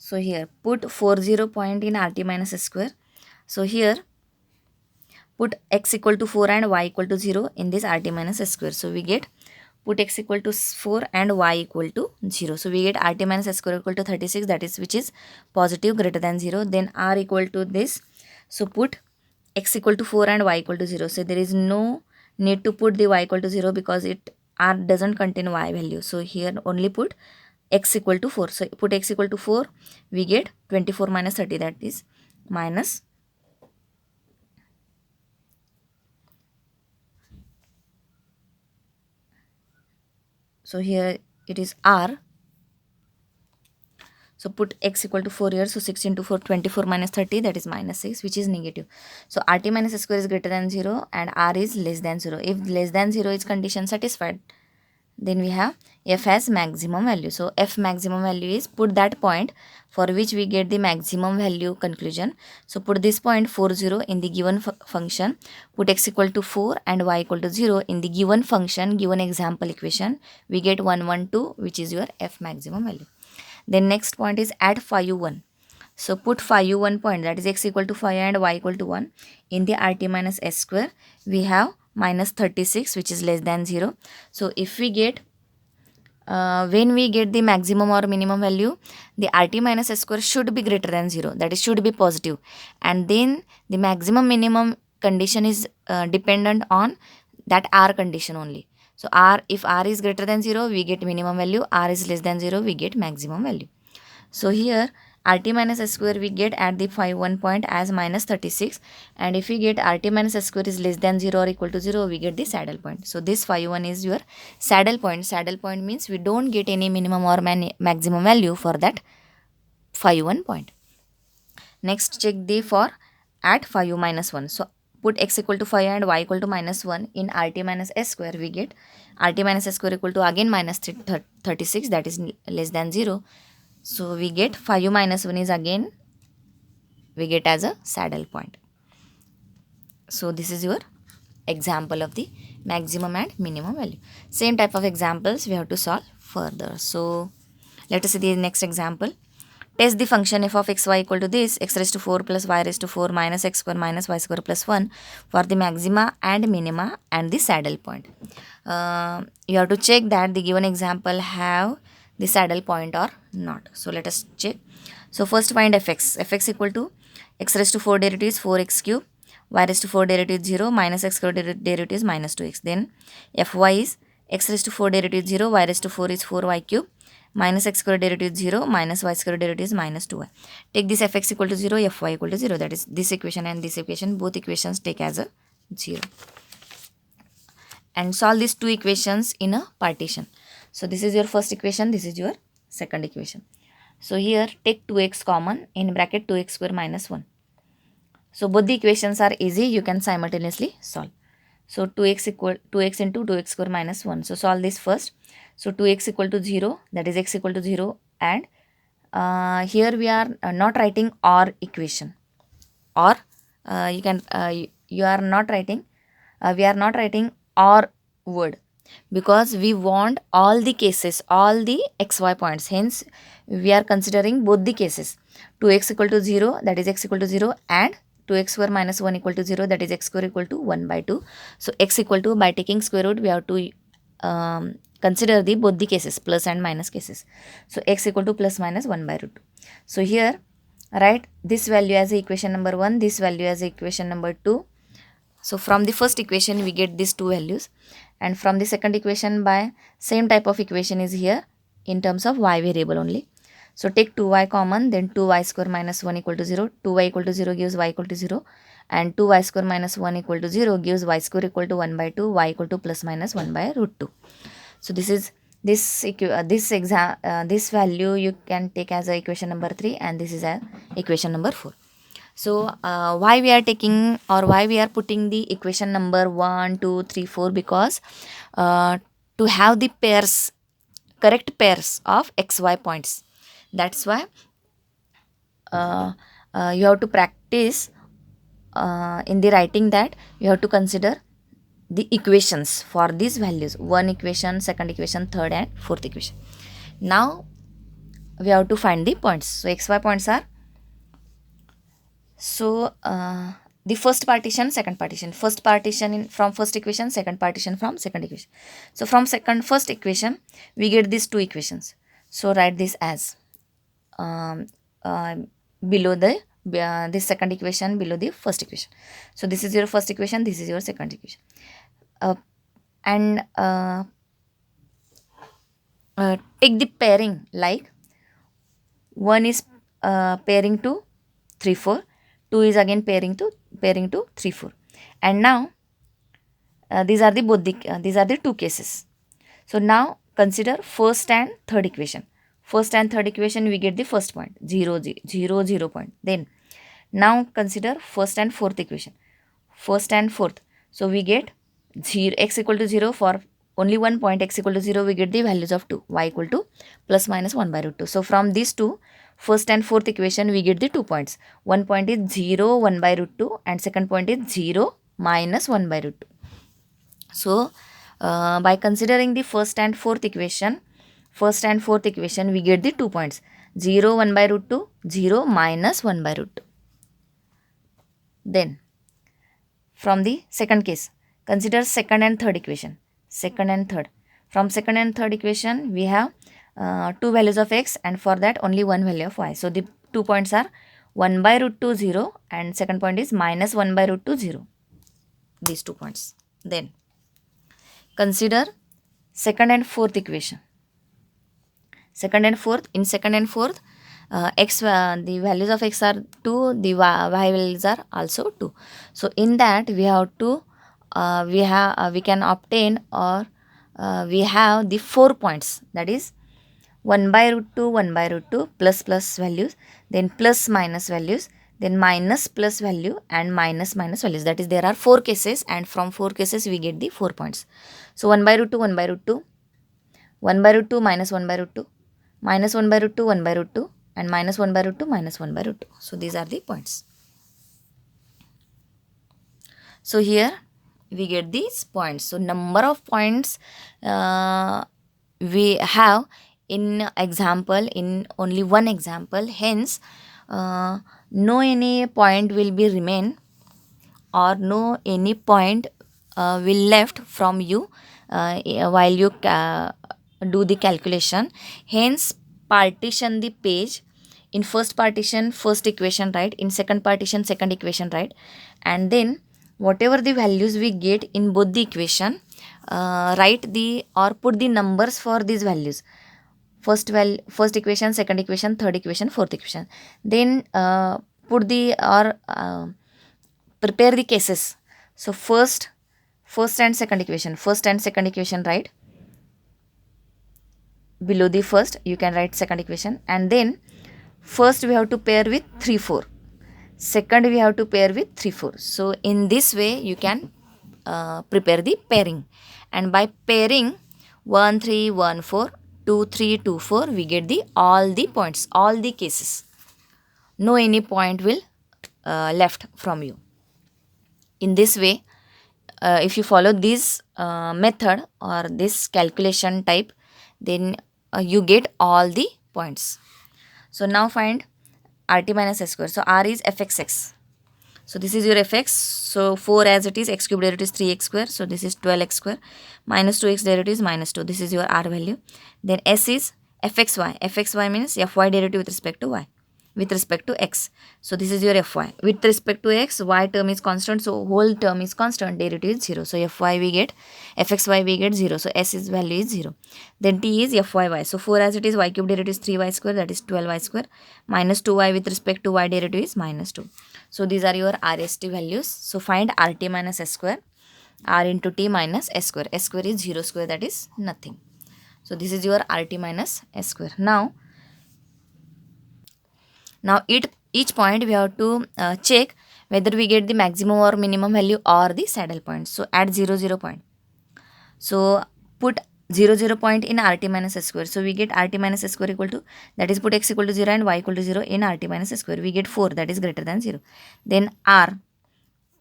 So here put 40 point in rt minus s square. So here put x equal to 4 and y equal to 0 in this rt minus s square. So we get put x equal to 4 and y equal to 0. So we get rt minus s square equal to 36, that is which is positive greater than 0. Then r equal to this. So put x equal to 4 and y equal to 0. So there is no need to put the y equal to 0 because it r doesn't contain y value. So here only put x equal to 4. So put x equal to 4, we get 24 minus 30, that is minus. So here it is r. So put x equal to 4 here. So 6 into 4, 24 minus 30, that is minus 6, which is negative. So rt minus s square is greater than 0 and r is less than 0. If less than 0 is condition satisfied, then we have f has maximum value. So f maximum value is put that point for which we get the maximum value conclusion. So put this point 40 in the given function. Put x equal to 4 and y equal to 0 in the given function, given example equation. We get 112, which is your f maximum value. Then next point is add phi u1. So put phi u1 point, that is x equal to 5 and y equal to 1 in the rt minus s square. We have minus 36, which is less than 0. So if we get when we get the maximum or minimum value, the rt minus s square should be greater than 0, that is should be positive, and then the maximum minimum condition is dependent on that r condition only. So r, if r is greater than 0, we get minimum value, r is less than 0, we get maximum value. So here rt minus s square we get at the phi 1 point as minus 36, and if we get rt minus s square is less than 0 or equal to 0, we get the saddle point. So this phi 1 is your saddle point. Saddle point means we don't get any minimum or maximum value for that phi 1 point. Next check the for at phi u minus 1. So put x equal to 5 and y equal to minus 1 in rt minus s square. We get rt minus s square equal to again minus 36, that is less than 0. So we get phi u minus 1 is again we get as a saddle point. So this is your example of the maximum and minimum value. Same type of examples we have to solve further. So let us see the next example. Test the function f of x y equal to this, x raised to 4 plus y raised to 4 minus x square minus y square plus 1 for the maxima and minima and the saddle point. You have to check that the given example have the saddle point or not. So let us check. So first find fx. Fx equal to x raised to 4 derivative is 4x cube, y raised to 4 derivative is 0, minus x square derivative is minus 2x. Then fy is x raised to 4 derivative is 0, y raised to 4 is 4y cube, minus x square derivative is 0, minus y square derivative is minus 2y. Take this fx equal to 0, fy equal to 0, that is this equation and this equation, both equations take as a 0. And solve these two equations in a partition. So this is your first equation, this is your second equation. So here take 2x common, in bracket 2x square minus 1. So both the equations are easy, you can simultaneously solve. So 2x into 2x square minus 1. So solve this first. So 2x equal to 0, that is x equal to 0, and here we are not writing or equation, or we are not writing or word, because we want all the cases, all the xy points, hence we are considering both the cases. 2x equal to 0, that is x equal to 0, and 2x square minus 1 equal to 0, that is x square equal to 1 by 2. So x equal to, by taking square root, we have to consider the both the cases, plus and minus cases. So x equal to plus minus 1 by root 2. So here write this value as equation number 1, this value as equation number 2. So from the first equation we get these two values, and from the second equation by same type of equation is here in terms of y variable only. So take 2y common, then 2y square minus 1 equal to 0, 2y equal to 0 gives y equal to 0, and 2y square minus 1 equal to 0 gives y square equal to 1 by 2, y equal to plus minus 1 by root 2. So this is this value you can take as a equation number 3, and this is a equation number 4. So why we are taking, or why we are putting the equation number 1, 2, 3, 4, because to have the pairs, correct pairs of xy points. That's why you have to practice in the writing, that you have to consider the equations for these values, one equation, second equation, third and fourth equation. Now we have to find the points. So xy points are, so the first partition, second partition, first partition in from first equation, second partition from second equation. So from first equation we get these two equations. So write this as um, uh, below the second equation, below the first equation. So this is your first equation, this is your second equation. And take the pairing, like 1 is pairing to 3 4, 2 is again pairing to 3 4. And now these are the these are the two cases. So now consider first and third equation. First and third equation we get the first point 0 0 0 point. Then now consider first and fourth equation. First and fourth, so we get 0 x equal to 0 for only one point, x equal to 0 we get the values of 2, y equal to plus minus 1 by root 2. So from these two, first and fourth equation we get the 2 points. One point is 0 1 by root 2 and second point is 0 minus 1 by root 2. So by considering the first and fourth equation, we get the 2 points, 0 1 by root 2, 0 minus 1 by root 2. Then from the second case, consider second and third equation. Second and third. From second and third equation, we have two values of x, and for that only one value of y. So the 2 points are 1 by root 2 0 and second point is minus 1 by root 2 0. These 2 points. Then consider second and fourth equation. Second and fourth, in second and fourth, the values of x are 2, the y values are also 2. So in that we have to we can obtain, or we have the 4 points, that is 1 by root 2, 1 by root 2, plus values, then plus minus values, then minus plus value, and minus values. That is, there are 4 cases, and from 4 cases we get the 4 points. So 1 by root 2, 1 by root 2, 1 by root 2 minus 1 by root 2, minus 1 by root 2, 1 by root 2, and minus 1 by root 2, minus 1 by root 2. So these are the points. So here we get these points. So number of points we have in example, in only one example. Hence no any point will be remain, or no any point will left from you while you do the calculation. Hence partition the page. In first partition, first equation write, in second partition, second equation write, and then whatever the values we get in both the equation, write the, or put the numbers for these values. First equation, second equation, third equation, fourth equation. Then put the, or prepare the cases. So first and second equation, write below the first, you can write second equation, and then first we have to pair with 3 4, second we have to pair with 3 4. So in this way you can prepare the pairing, and by pairing 1 3 1 4, 2 3 2 4, we get the all the points, all the cases. No any point will left from you. In this way, if you follow this method or this calculation type, then you get all the points. So now find rt minus s square. So r is fxx. So this is your fx. So 4 as it is, x cube derivative is 3x square. So this is 12x square. Minus 2x derivative is minus 2. This is your r value. Then s is fxy. Fxy means fy derivative with respect to y, with respect to x. So this is your fy. With respect to x, y term is constant. So whole term is constant. Derivative is 0. So fy we get, fxy we get 0. So s is value is 0. Then t is fyy. So 4 as it is, y cube derivative is 3y square. That is 12y square. Minus 2y with respect to y derivative is minus 2. So these are your RST values. So find RT minus S square. R into T minus S square. S square is 0 square, that is nothing. So this is your RT minus S square. Now each point we have to check whether we get the maximum or minimum value or the saddle point. So add 0 0 point. So put 0 0 point in RT minus S square. So we get RT minus S square equal to, that is put x equal to 0 and y equal to 0 in RT minus S square. We get 4, that is greater than 0. Then R,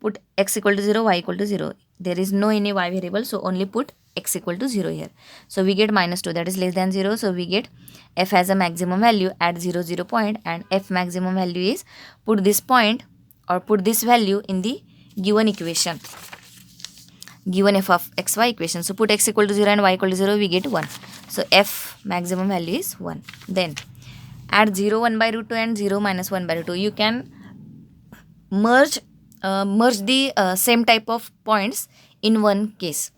put x equal to 0, y equal to 0. There is no any y variable, so only put x equal to 0 here. So we get minus 2, that is less than 0. So we get f has a maximum value at 0, 0 point, and f maximum value is put this point or put this value in the given equation, given f of xy equation. So put x equal to 0 and y equal to 0, we get 1. So f maximum value is 1. Then add 0 1 by root 2 and 0 minus 1 by root 2. You can merge the same type of points in one case.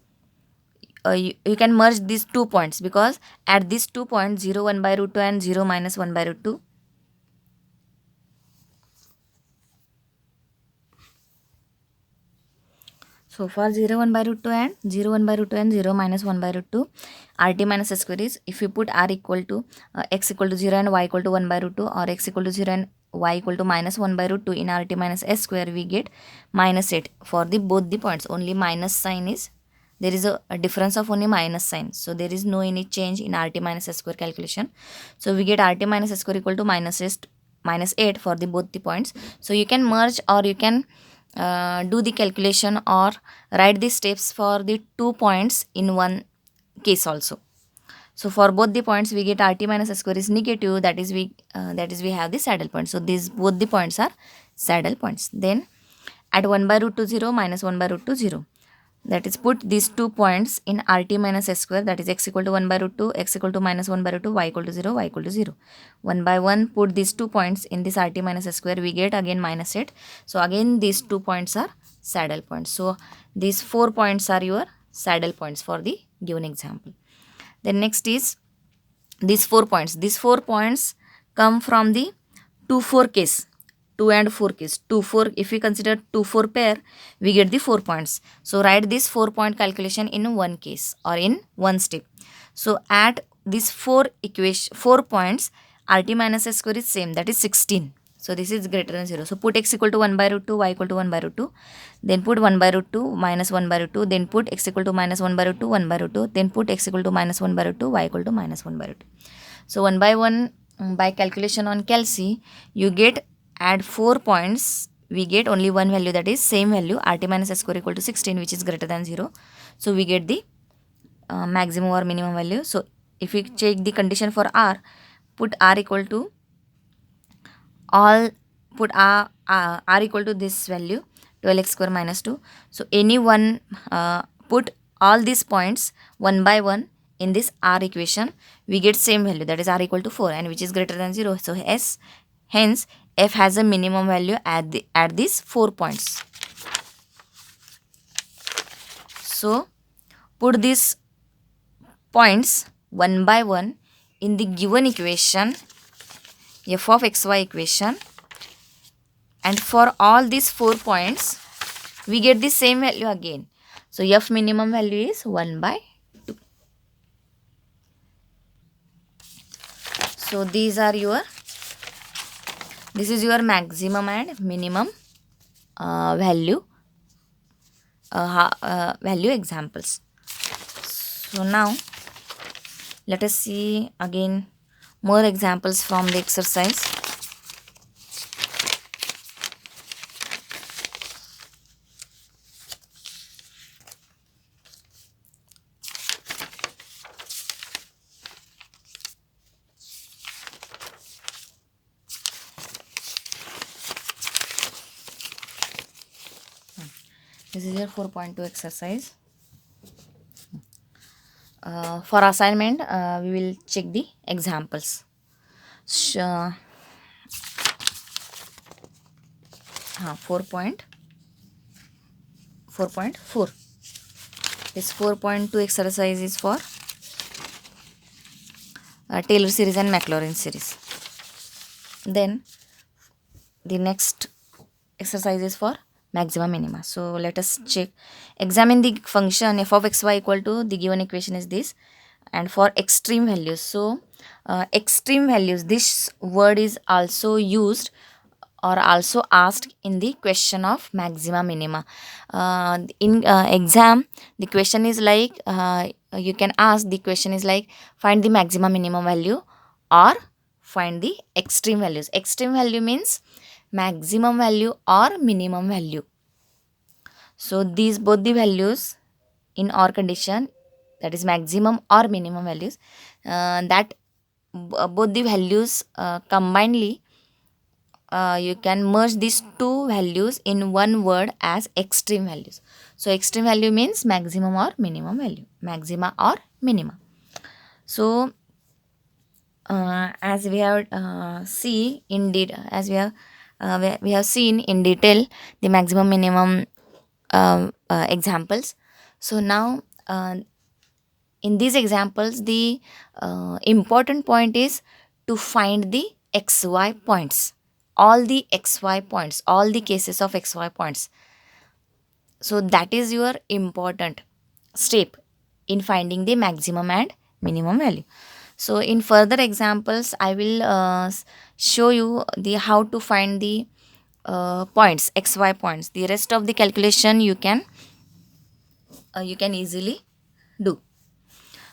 You can merge these 2 points, because at these 2 points 0 1 by root 2 and 0 minus 1 by root 2, so for 0 1 by root 2 and 0 1 by root 2 and 0 minus 1 by root 2, rt minus s square is, if you put r equal to x equal to 0 and y equal to 1 by root 2, or x equal to 0 and y equal to minus 1 by root 2 in rt minus s square, we get minus 8 for the both the points. Only minus sign is, there is a difference of only minus sign, so there is no any change in rt minus s square calculation. So we get rt minus s square equal to minus 8 for the both the points. So you can merge, or you can do the calculation or write the steps for the 2 points in one case also. So for both the points we get rt minus s square is negative, that is we have the saddle point. So these both the points are saddle points. Then at 1 by root 2 0 minus 1 by root 2 0, that is put these 2 points in rt minus s square, that is x equal to 1 by root 2, x equal to minus 1 by root 2, y equal to 0, y equal to 0. 1 by 1 put these 2 points in this rt minus s square, we get again minus 8. So again these 2 points are saddle points. So these 4 points are your saddle points for the given example. Then next is these 4 points. These 4 points come from the 2 4 case. 2 and 4 case. 2 4, if we consider 2 4 pair, we get the 4 points. So write this 4 point calculation in one case or in one step. So at these 4 points, rt minus s square is same, that is 16. So this is greater than 0. So put x equal to 1 by root 2, y equal to 1 by root 2. Then put 1 by root 2 minus 1 by root 2. Then put x equal to minus 1 by root 2, 1 by root 2. Then put x equal to minus 1 by root 2, y equal to minus 1 by root 2. So 1 by 1 by calculation on calci, you get, add 4 points, we get only one value, that is same value, rt minus s square equal to 16, which is greater than 0. So we get the maximum or minimum value. So if we check the condition for r, put r equal to all, put r equal to this value 12x square minus 2. So any one, put all these points one by one in this r equation, we get same value, that is r equal to 4, and which is greater than 0. So hence f has a minimum value at these 4 points. So put these points one by one in the given equation, f of xy equation, and for all these 4 points we get the same value again. So f minimum value is 1 by 2. So this is your maximum and minimum value examples. So now let us see again more examples from the exercise. This is your 4.2 exercise. For assignment, we will check the examples. 4.4. This 4.2 exercise is for Taylor series and Maclaurin series. Then the next exercise is for maxima minima. So let us check. Examine the function f of xy equal to, the given equation is this, and for extreme values. So extreme values, this word is also used or also asked in the question of maxima minima. In exam, the question is like, you can ask, the question is like, find the maximum minimum value or find the extreme values. Extreme value means maximum value or minimum value. So these both the values in OR condition, that is maximum or minimum values, both the values combinedly, you can merge these two values in one word as extreme values. So extreme value means maximum or minimum value, maxima or minima. So as we have see in as we have seen in detail the maximum minimum examples. So now in these examples, the important point is to find the xy points, all the xy points, all the cases of xy points. So that is your important step in finding the maximum and minimum value. So in further examples, I will show you the how to find the points, xy points. The rest of the calculation you can easily do.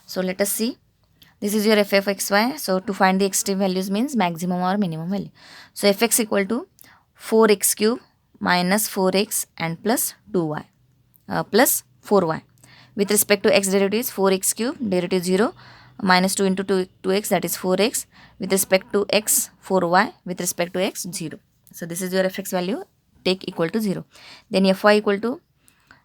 So let us see. This is your f of xy. So to find the extreme values means maximum or minimum value. So fx equal to 4x cube minus 4x and plus 2y plus 4y. With respect to x derivative is 4x cube, derivative 0, minus 2 into 2x, that is 4x. With respect to x, 4y. With respect to x, 0. So this is your fx value, take equal to 0. Then fy equal to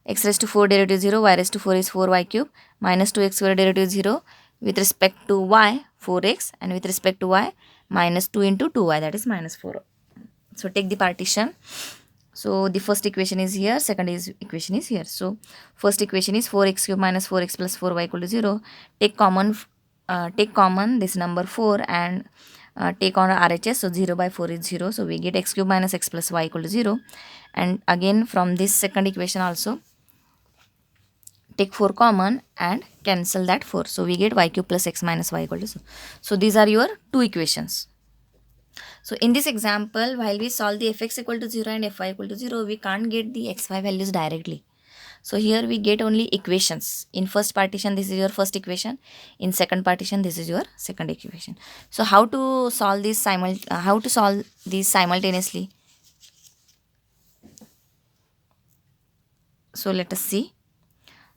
x raised to 4 derivative 0, y raised to 4 is 4y cube, minus 2x square derivative 0. With respect to y, 4x, and with respect to y, minus 2 into 2y, that is minus 4. So take the partition. So the first equation is here, second equation is here. So first equation is 4x cube minus 4x plus 4y equal to 0. Take common this number 4 and take on RHS. So 0 by 4 is 0. So we get x cube minus x plus y equal to 0. And again from this second equation also, take 4 common and cancel that 4. So we get y cube plus x minus y equal to 0. So these are your two equations. So in this example, while we solve the fx equal to 0 and fy equal to 0, we can't get the xy values directly. So here we get only equations. In first partition, this is your first equation. In second partition, this is your second equation. So how to solve this simultaneously? So let us see.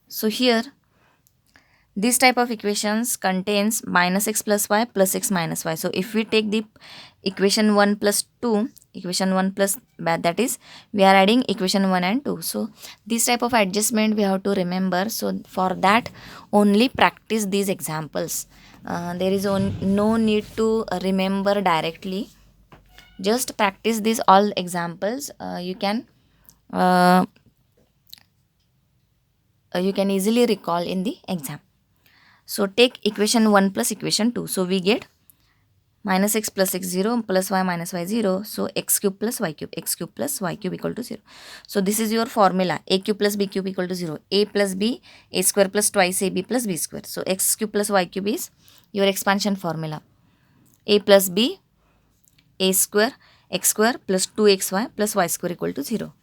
So here this type of equations contains minus x plus y plus x minus y. So if we take the equation 1 plus 2, equation 1 plus, that is we are adding equation 1 and 2. So this type of adjustment we have to remember. So for that only practice these examples. There is no need to remember directly. Just practice these all examples. You can easily recall in the exam. So take equation 1 plus equation 2. So we get minus x plus x 0 plus y minus y 0. So x cube plus y cube, x cube plus y cube equal to 0. So this is your formula, a cube plus b cube equal to 0. A plus b, a square plus twice ab plus b square. So x cube plus y cube is your expansion formula. A plus b, a square, x square plus 2xy plus y square equal to 0.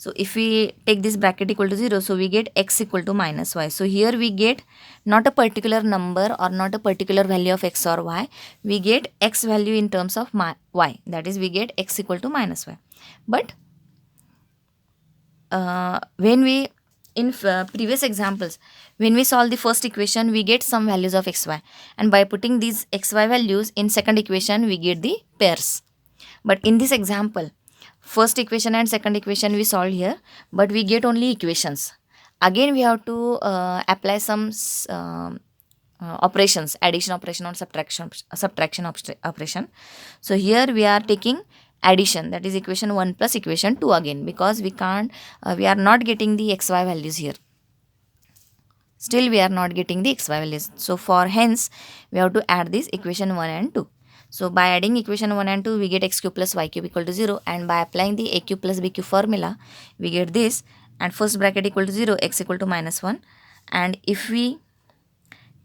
So if we take this bracket equal to 0, so we get x equal to minus y. So here we get not a particular number or not a particular value of x or y. We get x value in terms of y. That is, we get x equal to minus y. But when we, in previous examples, when we solve the first equation, we get some values of xy. And by putting these xy values in second equation, we get the pairs. But in this example, first equation and second equation we solved here, but we get only equations. Again we have to apply some operations, addition operation or subtraction operation. So here we are taking addition, that is equation 1 plus equation 2 again, because we are not getting the xy values here. Still we are not getting the xy values. So for hence we have to add this equation 1 and 2. So by adding equation 1 and 2, we get x cube plus y cube equal to 0. And by applying the a cube plus b cube formula, we get this. And first bracket equal to 0, x equal to minus 1. And if we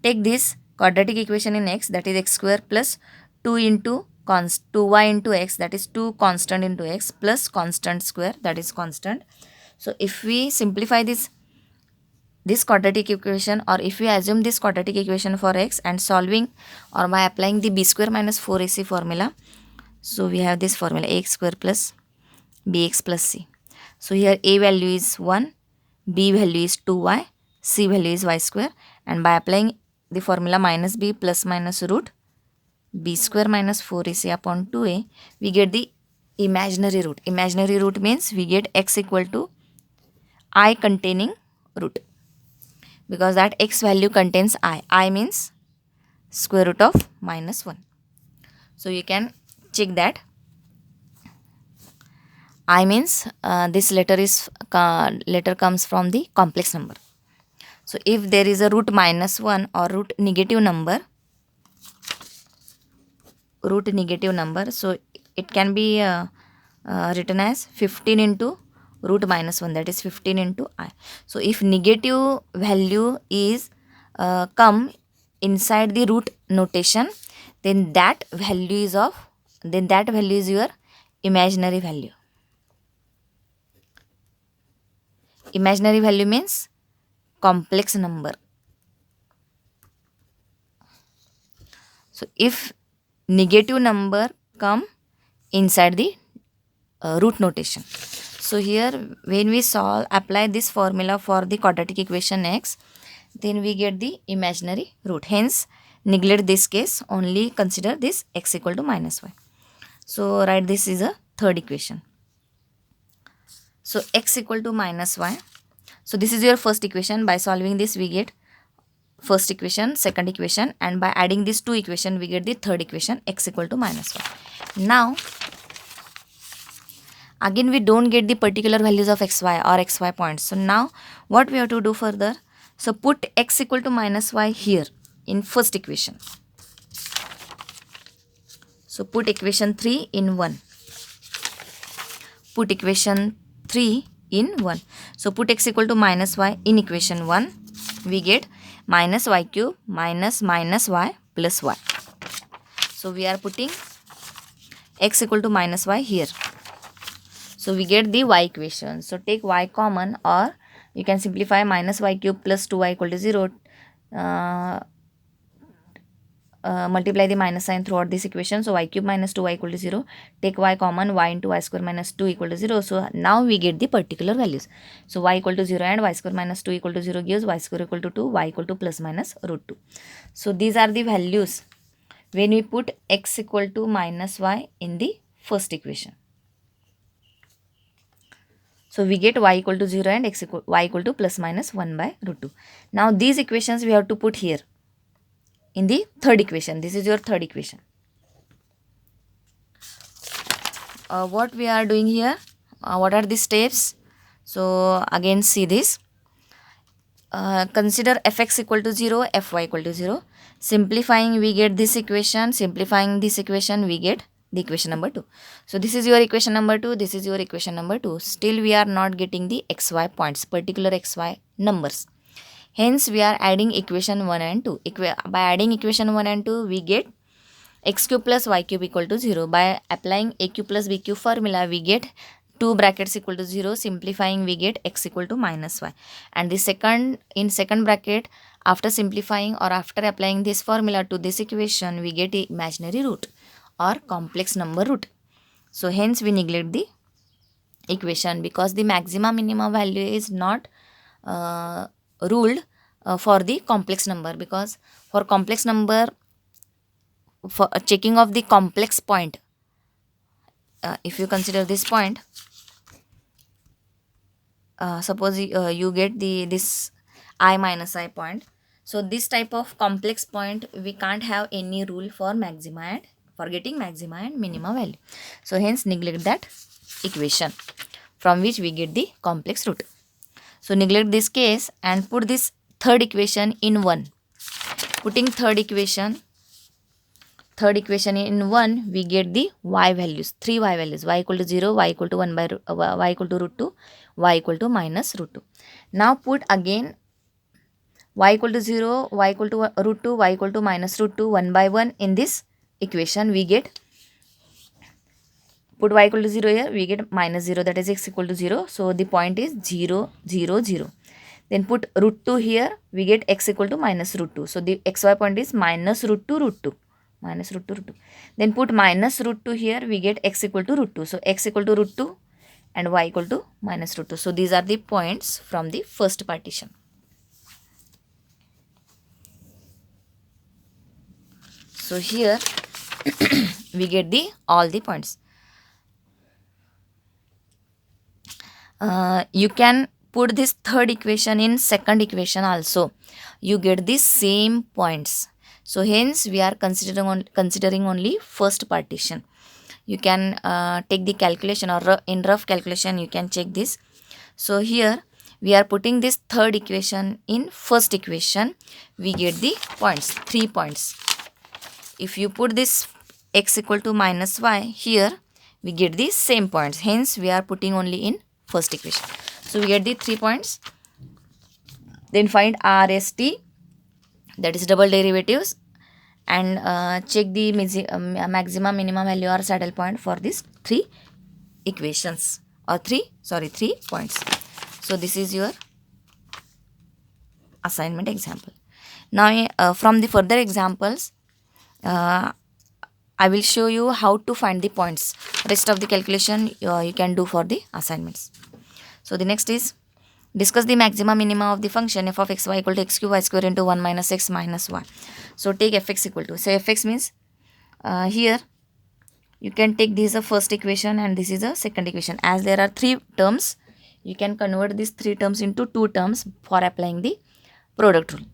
take this quadratic equation in x, that is x square plus 2 into 2y into x, that is 2 constant into x plus constant square, that is constant. So if we simplify this quadratic equation, or if we assume this quadratic equation for x and solving or by applying the b square minus 4ac formula, so we have this formula ax square plus bx plus c. So here a value is 1, b value is 2y, c value is y square, and by applying the formula minus b plus minus root b square minus 4ac upon 2a, we get the imaginary root. Imaginary root means we get x equal to I containing root, because that x value contains I means square root of minus 1. So you can check that I means this letter comes from the complex number. So if there is a root minus 1 or root negative number, so it can be written as 15 into root minus 1, that is 15 into I. So if negative value is come inside the root notation, then that value is your imaginary value. Imaginary value means complex number. So if negative number come inside the root notation. So here when we apply this formula for the quadratic equation x, then we get the imaginary root. Hence neglect this case, only consider this x equal to minus y. So write this is a third equation. So x equal to minus y. So this is your first equation. By solving this we get first equation, second equation, and by adding these two equation we get the third equation, x equal to minus y. Now again we don't get the particular values of xy or xy points. So now what we have to do further? So put x equal to minus y here in first equation. So put equation 3 in 1. Put equation 3 in 1. So put x equal to minus y in equation 1. We get minus y cube minus y plus y. So we are putting x equal to minus y here. So we get the y equation. So take y common, or you can simplify minus y cube plus 2y equal to 0. Multiply the minus sign throughout this equation. So y cube minus 2y equal to 0. Take y common, y into y square minus 2 equal to 0. So now we get the particular values. So y equal to 0 and y square minus 2 equal to 0 gives y square equal to 2, y equal to plus minus root 2. So these are the values when we put x equal to minus y in the first equation. So we get y equal to 0 and y equal to plus minus 1 by root 2. Now these equations we have to put here in the third equation. This is your third equation. What we are doing here? What are the steps? So again see this. Consider fx equal to 0, fy equal to 0. Simplifying we get this equation. Simplifying this equation we get the equation number 2. So this is your equation number 2. This is your equation number 2. Still we are not getting the xy points, particular xy numbers. Hence we are adding equation 1 and 2. By adding equation 1 and 2 we get x cube plus y cube equal to 0. By applying a cube plus b cube formula we get 2 brackets equal to 0. Simplifying we get x equal to minus y. And the second bracket, after simplifying or after applying this formula to this equation, we get a imaginary root or complex number root. So hence we neglect the equation, because the maximum minimum value is not ruled for the complex number, because for complex number, for checking of the complex point, if you consider this point, suppose you get this I minus I point. So this type of complex point we can't have any rule for maxima and for getting maxima and minima value. So hence neglect that equation from which we get the complex root. So neglect this case and put this third equation in 1. Putting third equation in 1, we get the y values, 3 y values, y equal to 0, y equal to 1 by y equal to root 2, y equal to minus root 2. Now put again y equal to 0, y equal to root 2, y equal to minus root 2, 1 by 1 in this equation. We get, put y equal to 0 here, we get minus 0, that is x equal to 0. So the point is 0, 0, 0. Then put root 2 here, we get x equal to minus root 2. So the xy point is minus root 2, root 2. Minus root 2, root 2. Then put minus root 2 here, we get x equal to root 2. So x equal to root 2 and y equal to minus root 2. So these are the points from the first partition. So here we get the all the points. You can put this third equation in second equation also. You get the same points. So hence we are considering only first partition. You can take the calculation, or in rough calculation you can check this. So here we are putting this third equation in first equation. We get the points, 3 points. If you put this x equal to minus y here, we get the same points. Hence we are putting only in first equation. So we get the 3 points. Then find RST, that is double derivatives, and check the maximum minimum value or saddle point for these 3 equations, or 3 points. So this is your assignment example. Now from the further examples, I will show you how to find the points. Rest of the calculation you can do for the assignments. So the next is discuss the maximum minima of the function f of x y equal to x cube y square into 1 minus x minus y. So take fx equal to, say fx means here you can take this as a first equation and this is a second equation. As there are 3 terms, you can convert these 3 terms into 2 terms for applying the product rule.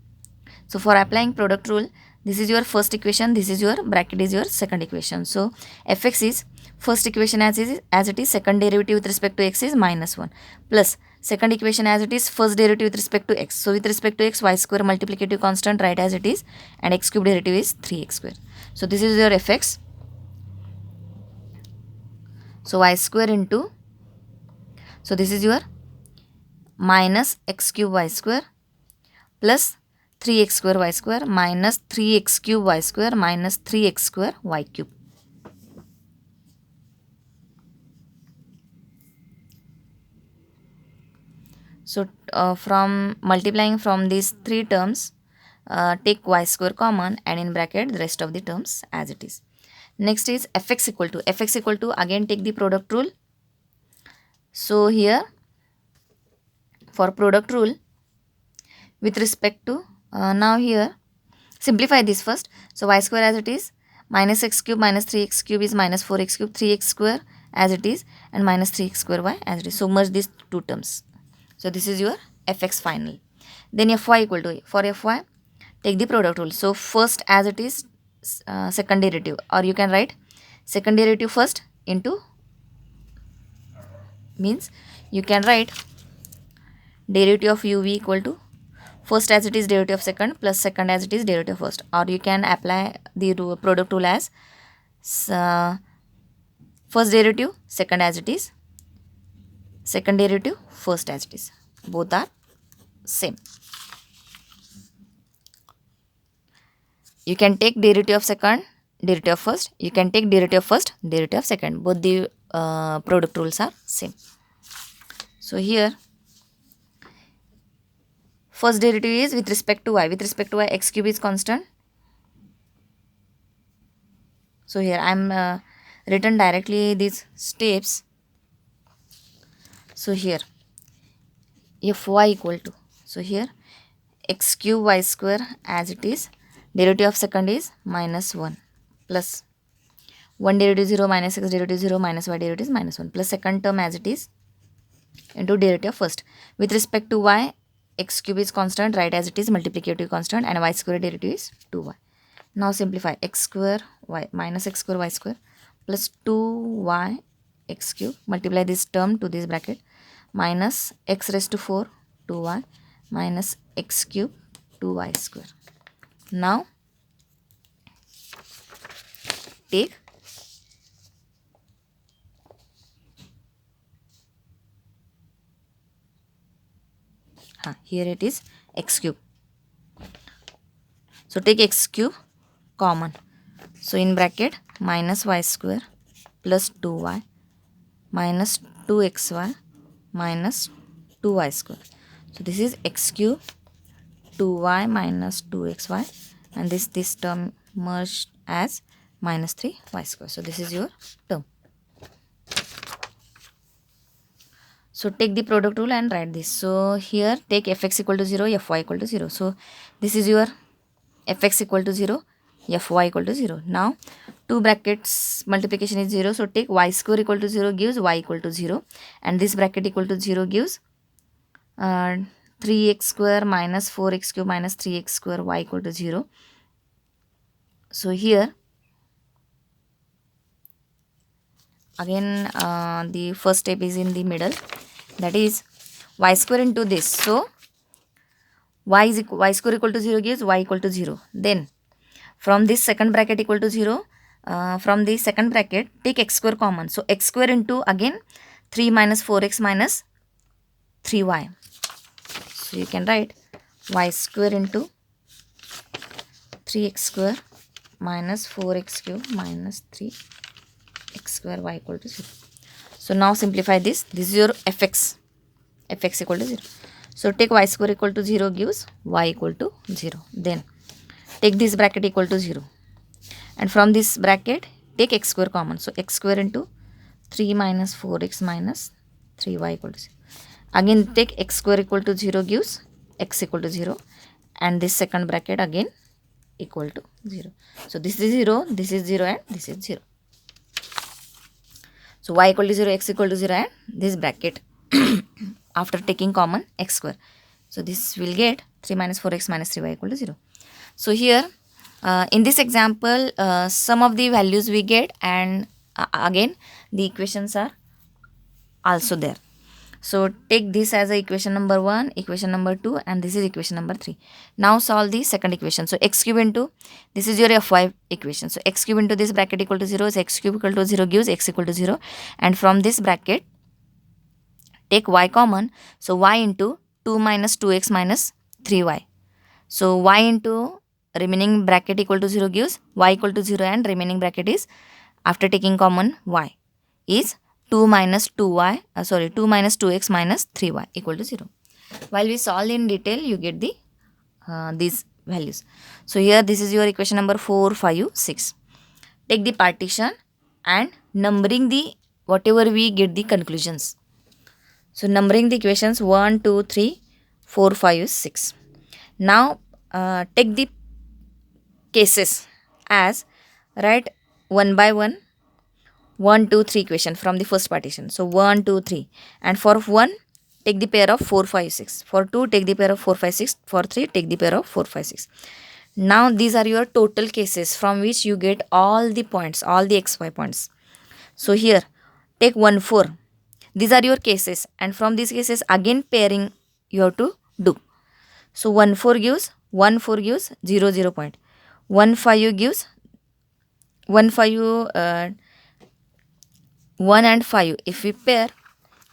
So for applying product rule, this is your first equation, this is your bracket is your second equation. So fx is first equation as it is, second derivative with respect to x is minus 1, plus second equation as it is, first derivative with respect to x. So with respect to x, y square multiplicative constant write as it is, and x cube derivative is 3x square. So this is your fx. So y square into, so this is your minus x cube y square plus 3x square y square minus 3x cube y square minus 3x square y cube. So from multiplying from these 3 terms, take y square common and in bracket the rest of the terms as it is. Next is fx equal to again take the product rule. So here for product rule with respect to now here simplify this first. So y square as it is, minus x cube minus 3x cube is minus 4x cube, 3x square as it is, and minus 3x square y as it is. So merge these 2 terms. So this is your fx final. Then fy equal to, for fy take the product rule. So first as it is, second derivative, or you can write second derivative first into, means you can write derivative of uv equal to first as it is derivative of second plus second as it is derivative of first, or you can apply the product rule as first derivative second as it is, second derivative first as it is. Both are same. You can take derivative of second, derivative of first. You can take derivative of first, derivative of second. Both the product rules are same. So here first derivative is with respect to y. With respect to y, x cube is constant. So here I am written directly these steps. So here fy equal to, so here x cube y square as it is, derivative of second is minus 1 plus 1 derivative 0 minus x derivative 0 minus y derivative is minus 1 plus second term as it is into derivative of first. With respect to y, x cube is constant, write as it is, multiplicative constant, and y square derivative is 2y. Now simplify x square y minus x square y square plus 2y x cube, multiply this term to this bracket, minus x raised to 4 2y minus x cube 2y square. Now take here it is x cube. So take x cube common. So in bracket minus y square plus 2y minus 2xy minus 2y square. So this is x cube 2y minus 2xy, and this term merged as minus 3y square. So this is your term. So take the product rule and write this. So here take fx equal to 0, fy equal to 0. So this is your fx equal to 0, fy equal to 0. Now 2 brackets multiplication is 0. So take y square equal to 0 gives y equal to 0. And this bracket equal to 0 gives 3x square minus 4x cube minus 3x square y equal to 0. So here again the first step is in the middle, that is y square into this. So y square equal to 0 gives y equal to 0. Then from this second bracket equal to 0, from the second bracket take x square common. So x square into again 3 minus 4x minus 3y. So you can write y square into 3x square minus 4x cube minus 3x square y equal to 0. So now simplify this. This is your fx equal to 0. So take y square equal to 0 gives y equal to 0. Then take this bracket equal to 0. And from this bracket take x square common. So x square into 3 minus 4x minus 3y equal to 0. Again take x square equal to 0 gives x equal to 0. And this second bracket again equal to 0. So this is 0, this is 0 and this is 0. So y equal to 0, x equal to 0 and this bracket after taking common x square. So this will get 3 minus 4x minus 3y equal to 0. So here in this example some of the values we get, and again the equations are also there. So take this as a equation number 1, equation number 2, and this is equation number 3. Now solve the second equation. So x cube into, this is your fy equation. So x cube into this bracket equal to 0. So x cube equal to 0 gives x equal to 0. And from this bracket take y common. So y into 2 minus 2x minus 3y. So y into remaining bracket equal to 0 gives y equal to 0, and remaining bracket is after taking common y is 2 minus 2x minus 3y equal to 0. While we solve in detail, you get the these values. So here this is your equation number 4, 5, 6. Take the partition and numbering the whatever we get the conclusions. So numbering the equations 1, 2, 3, 4, 5, 6. Now take the cases as write one by one 1, 2, 3 equation from the first partition. So 1, 2, 3. And for 1, take the pair of 4, 5, 6. For 2, take the pair of 4, 5, 6. For 3, take the pair of 4, 5, 6. Now these are your total cases from which you get all the points, all the xy points. So here, take 1, 4. These are your cases, and from these cases again pairing you have to do. So 1, 4 gives 0, 0 point. 1, 5 gives 1, 5 1 and 5, if we pair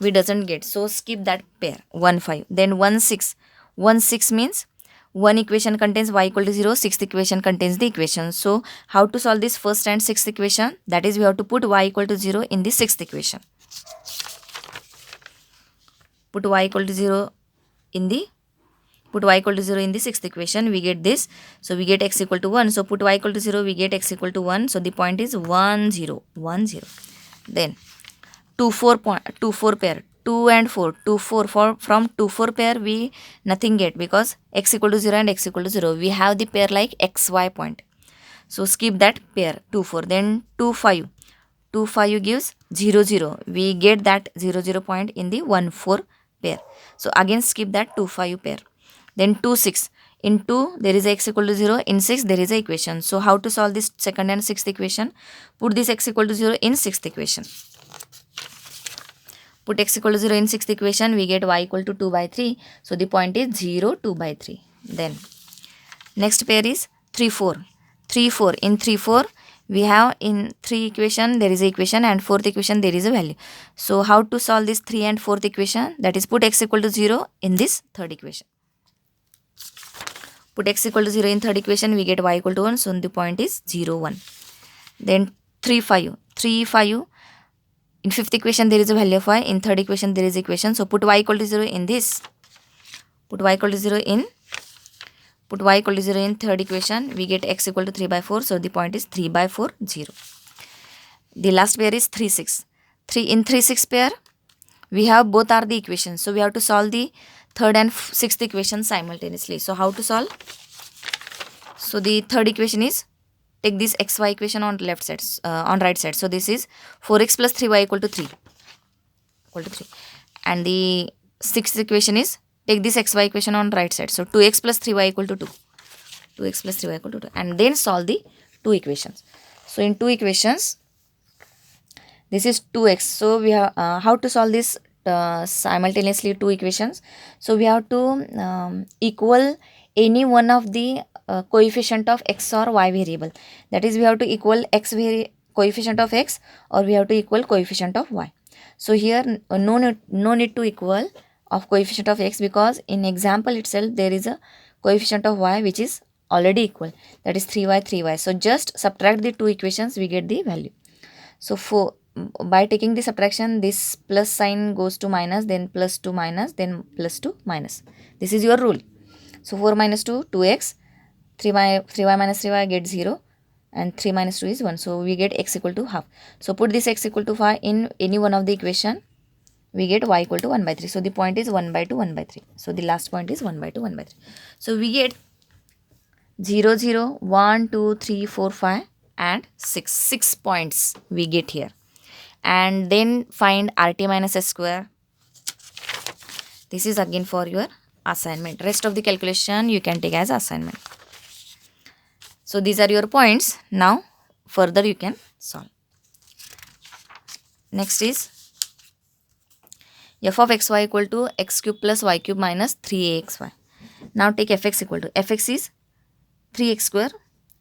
we doesn't get, so skip that pair. 1, 5. Then 1, 6. 1, 6 means one equation contains y equal to 0, sixth equation contains the equation. So how to solve this first and sixth equation? That is, we have to put y equal to 0 in the sixth equation. Put y equal to 0 in the sixth equation, we get this. So we get x equal to 1. So put y equal to 0, we get x equal to 1. So the point is 1, 0, 1, 0. Then 2, 4 pair, 2 and 4, 2, 4, from 2, 4 pair we nothing get, because x equal to 0 and x equal to 0. We have the pair like xy point. So skip that pair, 2, 4. Then 2, 5. 2, 5 gives 0, 0. We get that 0, 0 point in the 1, 4 pair. So again skip that 2, 5 pair. Then 2, 6. In 2 there is a x equal to 0. In 6 there is a equation. So how to solve this second and sixth equation? Put this x equal to 0 in sixth equation. Put x equal to 0 in sixth equation, we get y equal to 2 by 3. So the point is 0, 2 by 3. Then next pair is 3, 4. 3, 4. In 3, 4 we have in 3 equation there is a equation, and fourth equation there is a value. So how to solve this 3 and fourth equation? That is, put x equal to 0 in this third equation. Put x equal to 0 in third equation, we get y equal to 1. So the point is 0, 1. Then 3, 5. 3, 5. In fifth equation there is a value of y. In third equation there is equation. So put y equal to 0 in this. Put y equal to 0 in third equation. We get x equal to 3 by 4. So the point is 3 by 4, 0. The last pair is 3, 6. In 3, 6 pair we have both are the equations, so we have to solve the third and sixth equation simultaneously. So how to solve? So the third equation is, take this xy equation on left side, on right side. So this is 4x plus 3y equal to 3, and the sixth equation is, take this xy equation on right side. So 2x plus 3y equal to 2, and then solve the two equations. So in two equations, this is 2x. So we have how to solve this simultaneously two equations? So we have to equal any one of the coefficient of x or y variable. That is, we have to equal coefficient of x, or we have to equal coefficient of y. So here no need to equal of coefficient of x, because in example itself there is a coefficient of y which is already equal, that is 3y. So just subtract the two equations, we get the value. So by taking the subtraction, this plus sign goes to minus, then plus to minus, then plus to minus. This is your rule. So 4 minus 2, 2x, 3y minus 3y get 0, and 3 minus 2 is 1. So we get x equal to half. So put this x equal to 5 in any one of the equation, we get y equal to 1 by 3. So the point is 1 by 2, 1 by 3. So the last point is 1 by 2, 1 by 3. So we get 0, 0, 1, 2, 3, 4, 5 and 6. 6 points we get here. And then find RT minus S square. This is again for your assignment. Rest of the calculation you can take as assignment. So these are your points. Now further you can solve. Next is f of xy equal to x cube plus y cube minus 3axy. Now take fx equal to, fx is 3x square,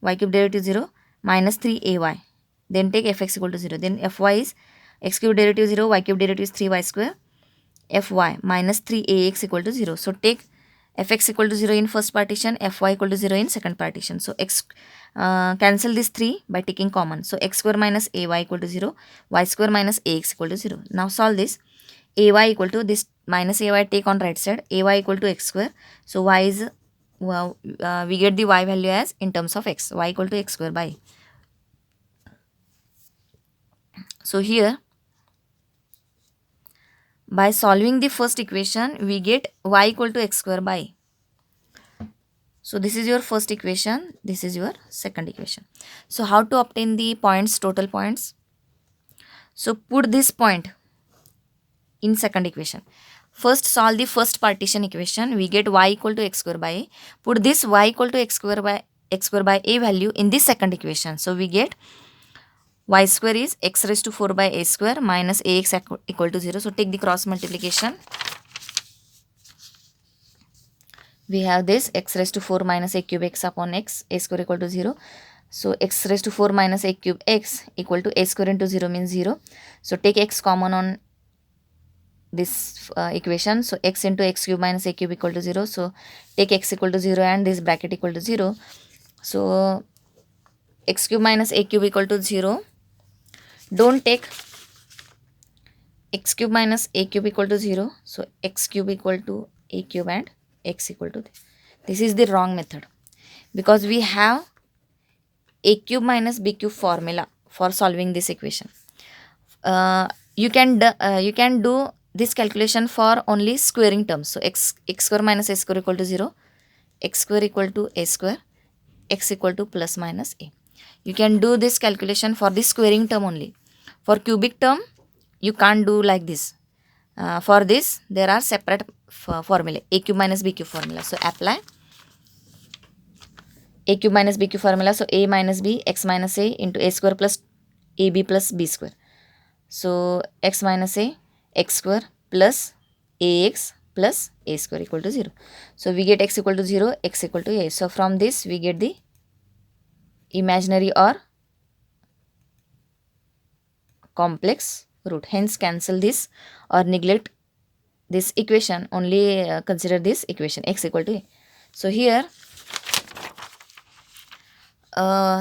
y cube derivative 0, minus 3ay. Then take fx equal to 0. Then fy is x cube derivative 0, y cube derivative is 3y square, fy minus 3ax equal to 0. So take fx equal to 0 in first partition, fy equal to 0 in second partition. So cancel this 3 by taking common. So x square minus ay equal to 0, y square minus ax equal to 0. Now solve this. Ay equal to this minus ay take on right side, ay equal to x square. So y is, we get the y value as in terms of x, y equal to x square by. So here by solving the first equation, we get y equal to x square by. So this is your first equation, this is your second equation. So how to obtain the points, total points? So put this point in second equation. First solve the first partition equation, we get y equal to x square by a. Put this y equal to x square by a value in the second equation. So we get y square is x raised to 4 by a square minus ax equal to 0. So take the cross multiplication. We have this x raised to 4 minus a cube x upon x, a square equal to 0. So x raised to 4 minus a cube x equal to a square into 0 means 0. So take x common on this equation. So x into x cube minus a cube equal to 0. So take x equal to 0 and this bracket equal to 0. So x cube minus a cube equal to 0. Don't take x cube minus a cube equal to 0. So x cube equal to a cube and x equal to this is the wrong method, because we have a cube minus b cube formula for solving this equation. You can do this calculation for only squaring terms. So x square minus a square equal to 0, x square equal to a square, x equal to plus minus a. You can do this calculation for the squaring term only. For cubic term you can't do like this. For this there are separate formula, a cube minus b cube formula. So apply a cube minus b cube formula. So a minus b, x minus a into a square plus ab plus b square. So x minus a, x square plus ax plus a square equal to 0. So we get x equal to 0, x equal to a. So from this we get the imaginary or complex root. Hence cancel this or neglect this equation, only consider this equation x equal to a. So here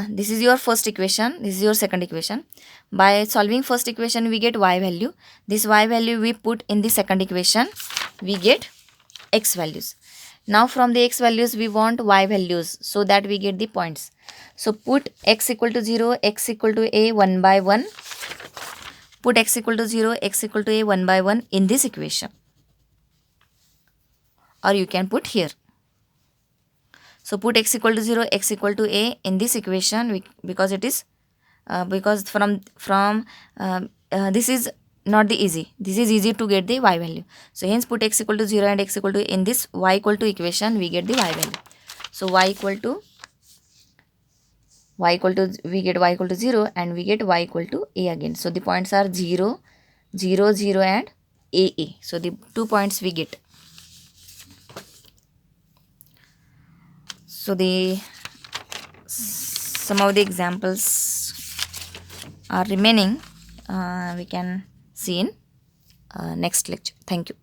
this is your first equation, this is your second equation. By solving first equation we get y value. This y value we put in the second equation, we get x values. Now from the x values we want y values, so that we get the points. So put x equal to 0, x equal to a 1 by 1. Put x equal to 0, x equal to a 1 by 1 in this equation, or you can put here. So put x equal to 0, x equal to a in this equation, because it is because from this is not the easy, this is easy to get the y value. So hence put x equal to 0 and x equal to in this y equal to equation, we get the y value. So we get y equal to 0 and we get y equal to a again. So the points are 0, 0, 0 and a. So the 2 points we get. So some of the examples are remaining, we can see in next lecture. Thank you.